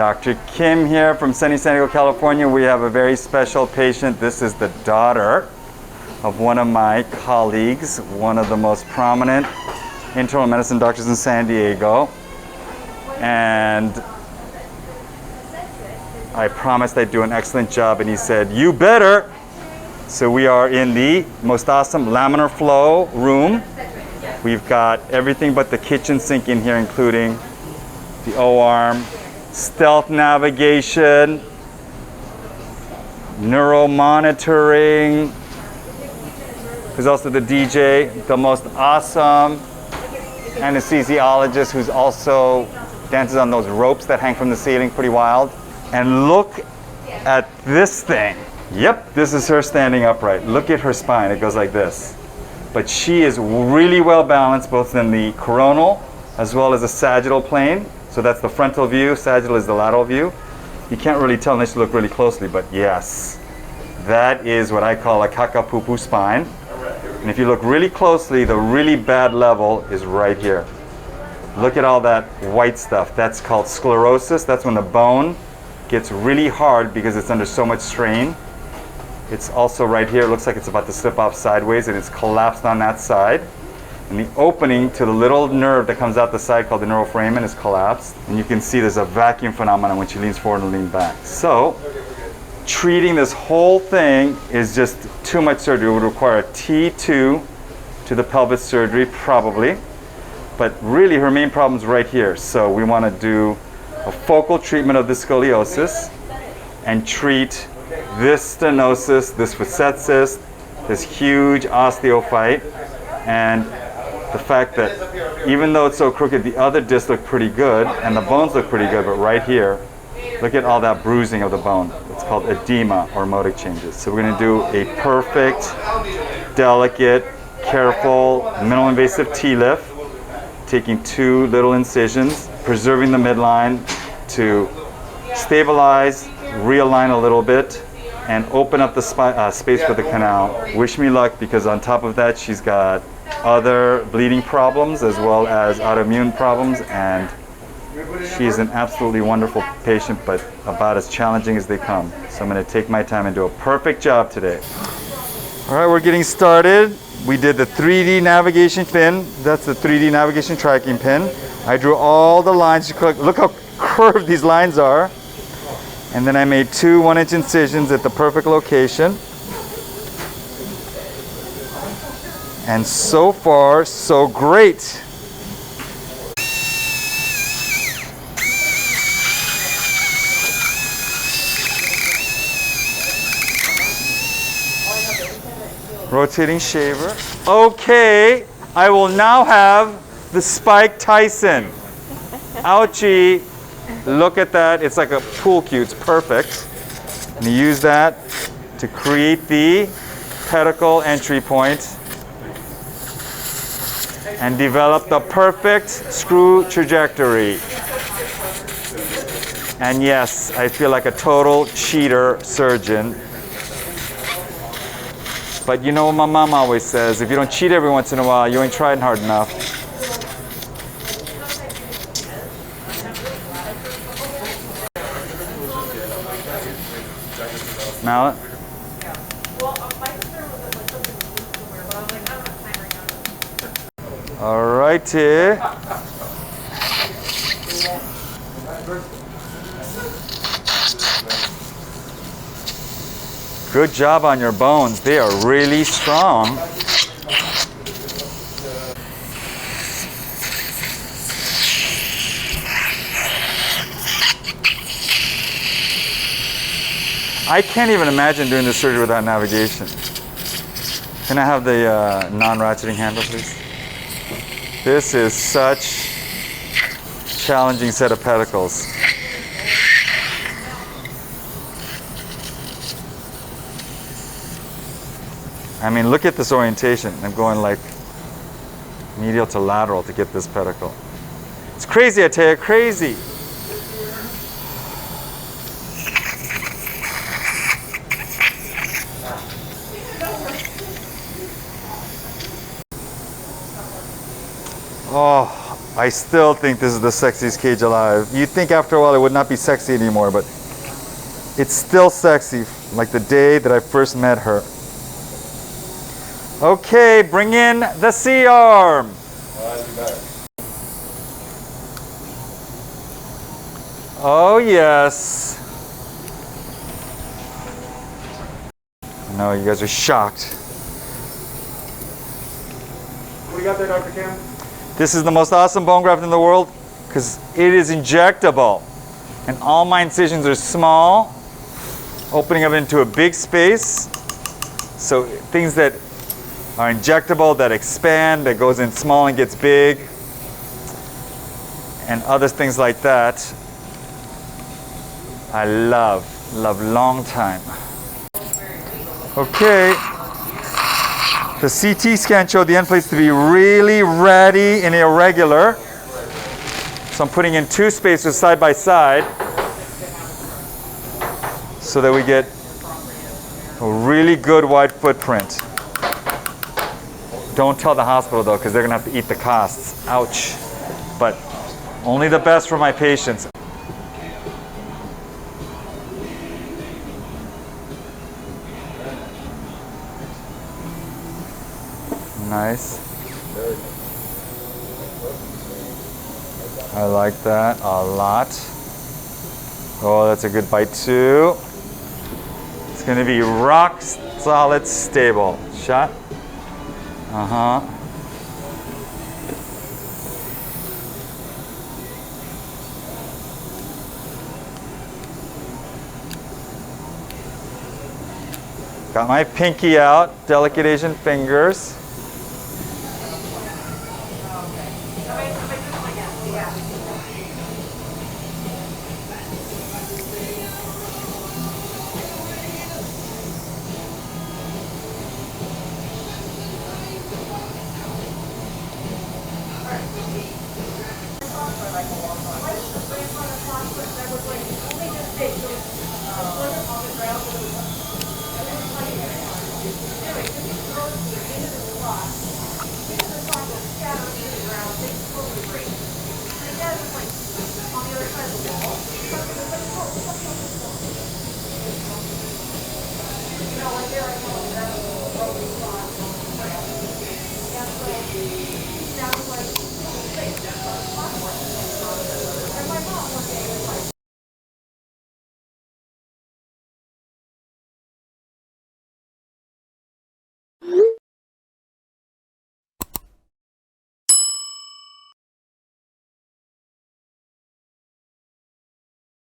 Dr. Kim here from sunny San Diego, California. We have a very special patient. This is the daughter of one of my colleagues, one of the most prominent internal medicine doctors in San Diego. And I promised I'd do an excellent job, and he said, "You better." So we are in the most awesome laminar flow room. We've got everything but the kitchen sink in here, including the O-arm, stealth navigation, neuro monitoring. There's also the DJ, the most awesome anesthesiologist who's also dances on those ropes that hang from the ceiling, pretty wild. And look at this thing. Yep, this is her standing upright. Look at her spine, it goes like this. But she is really well balanced, both in the coronal as well as the sagittal plane. So that's the frontal view, sagittal is the lateral view. You can't really tell unless you look really closely, but yes, that is what I call a kakapupu spine. And if you look really closely, the really bad level is right here. Look at all that white stuff. That's called sclerosis. That's when the bone gets really hard because it's under so much strain. It's also right here. It looks like it's about to slip off sideways, and it's collapsed on that side. And the opening to the little nerve that comes out the side called the neuroforamen is collapsed. And you can see there's a vacuum phenomenon when she leans forward and leans back. So treating this whole thing is just too much surgery. It would require a T2 to the pelvis surgery, probably. But really her main problem is right here. So we want to do a focal treatment of the scoliosis and treat this stenosis, this facet cyst, this huge osteophyte, and the fact that even though it's so crooked, the other discs look pretty good and the bones look pretty good, but right here, look at all that bruising of the bone. It's called edema or modic changes. So we're going to do a perfect, delicate, careful, minimally invasive TLIF, taking 2 little incisions, preserving the midline to stabilize, realign a little bit, and open up the space for the canal. Wish me luck, because on top of that, she's got other bleeding problems as well as autoimmune problems, and she's an absolutely wonderful patient, but about as challenging as they come. So I'm going to take my time and do a perfect job today. All right, we're getting started. We did the 3D navigation pin. That's the 3D navigation tracking pin. I drew all the lines. Look how curved these lines are. And then I made 2 1-inch incisions at the perfect location. And so far, so great. Rotating shaver. Okay, I will now have the Spike Tyson. Ouchie. Look at that. It's like a pool cue. It's perfect. And you use that to create the pedicle entry point and develop the perfect screw trajectory. And yes, I feel like a total cheater surgeon. But you know what my mom always says, if you don't cheat every once in a while, you ain't trying hard enough. Mallet? All righty. Good job on your bones. They are really strong. I can't even imagine doing this surgery without navigation. Can I have the non-ratcheting handle, please? This is such a challenging set of pedicles. I mean, look at this orientation. I'm going like medial to lateral to get this pedicle. It's crazy, I tell you, crazy. Oh, I still think this is the sexiest cage alive. You'd think after a while it would not be sexy anymore, but it's still sexy, like the day that I first met her. Okay, bring in the C-arm. Oh yes. I know you guys are shocked. What do you got there, Dr. Kim? This is the most awesome bone graft in the world because it is injectable. And all my incisions are small, opening up into a big space. So things that are injectable, that expand, that goes in small and gets big, and other things like that. I love long time. Okay. The CT scan showed the end plates to be really ratty and irregular. So I'm putting in 2 spacers side by side so that we get a really good wide footprint. Don't tell the hospital though, because they're gonna have to eat the costs. Ouch. But only the best for my patients. Nice. I like that a lot. Oh, that's a good bite too. It's gonna be rock solid stable. Shot. Uh-huh. Got my pinky out, delicate Asian fingers.